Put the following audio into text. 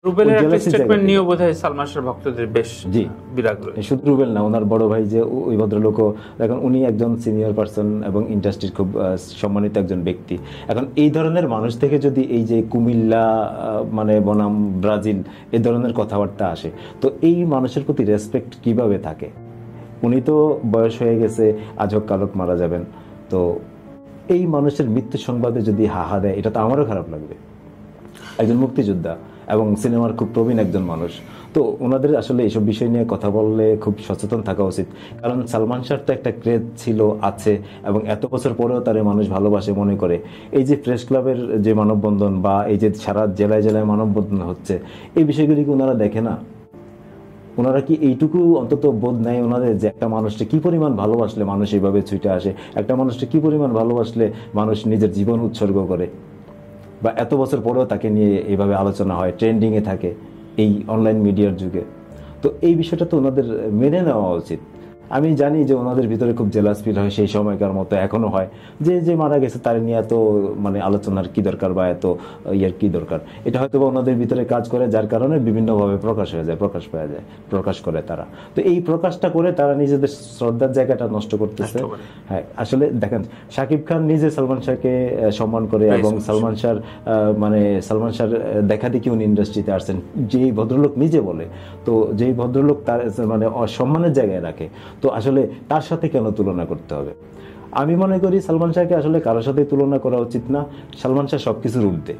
রুবেলের একটা স্টেটমেন্ট নিয়ে বোধহয় সালমান শাহর ভক্তদের বেশ জি বিরাগ রয়েছে। শুধু রুবেল না, ওনার বড় ভাই যে ওই ভদ্রলোকও, এখন উনি একজন সিনিয়র পার্সন এবং ইন্ডাস্ট্রির খুব সম্মানিত একজন ব্যক্তি। এখন এই ধরনের মানুষ থেকে যদি এই যে কুমিল্লা মানে বনাম ব্রাজিল এই ধরনের কথাবার্তা আসে, তো এই মানুষের প্রতি রেসপেক্ট কিভাবে থাকে? উনি তো বয়স হয়ে গেছে, আজক কালক মারা যাবেন। তো এই মানুষের মৃত্যু সংবাদে যদি হাহা দেয়, এটা তো আমারও খারাপ লাগবে। একজন মুক্তিযোদ্ধা এবং সিনেমার খুব প্রবীণ একজন মানুষ, তো ওনাদের আসলে এইসব বিষয় নিয়ে কথা বললে খুব সচেতন থাকা উচিত। কারণ সালমান শাহর তো একটা ক্রেজ ছিল, আছে, এবং এত বছর পরেও তারে মানুষ ভালোবাসে মনে করে। এই যে প্রেস ক্লাবের যে মানববন্ধন বা এই যে সারা জেলায় জেলায় মানববন্ধন হচ্ছে, এই বিষয়গুলি কি ওনারা দেখে না? ওনারা কি এইটুকু অন্তত বোধ নেয় ওনাদের যে একটা মানুষকে কি পরিমাণ ভালোবাসলে মানুষ এইভাবে ছুটে আসে, একটা মানুষকে কি পরিমাণ ভালোবাসলে মানুষ নিজের জীবন উৎসর্গ করে, বা এত বছর পরেও তাকে নিয়ে এইভাবে আলোচনা হয়, ট্রেন্ডিংয়ে থাকে এই অনলাইন মিডিয়ার যুগে? তো এই বিষয়টা তো ওনাদের মেনে নেওয়া উচিত। আমি জানি যে ওনাদের ভিতরে খুব জেলাস ফিল হয়, সেই সময়কার মতো এখনো হয়, যে যে মারা গেছে তার নিয়ে এত মানে আলোচনার কি দরকার বা এত ইয়ার কি দরকার। এটা হয়তো বা ওনাদের ভিতরে কাজ করে, যার কারণে বিভিন্নভাবে প্রকাশ হয়ে যায়, প্রকাশ পাওয়া যায়, প্রকাশ করে তারা। তো এই প্রকাশটা করে তারা নিজেদের শ্রদ্ধার জায়গাটা নষ্ট করতেছে। হ্যাঁ, আসলে দেখেন, শাকিব খান নিজে সালমান শাহকে সম্মান করে, এবং সালমান শাহর মানে সালমান শাহর দেখা দেখি উনি ইন্ডাস্ট্রিতে আসছেন, যেই ভদ্রলোক নিজে বলে। তো যেই ভদ্রলোক তার মানে অসম্মানের জায়গায় রাখে, তো আসলে তার সাথে কেন তুলনা করতে হবে? আমি মনে করি সালমান শাহকে আসলে কারোর সাথে তুলনা করা উচিত না। সালমান শাহ সবকিছুর ঊর্ধ্বে।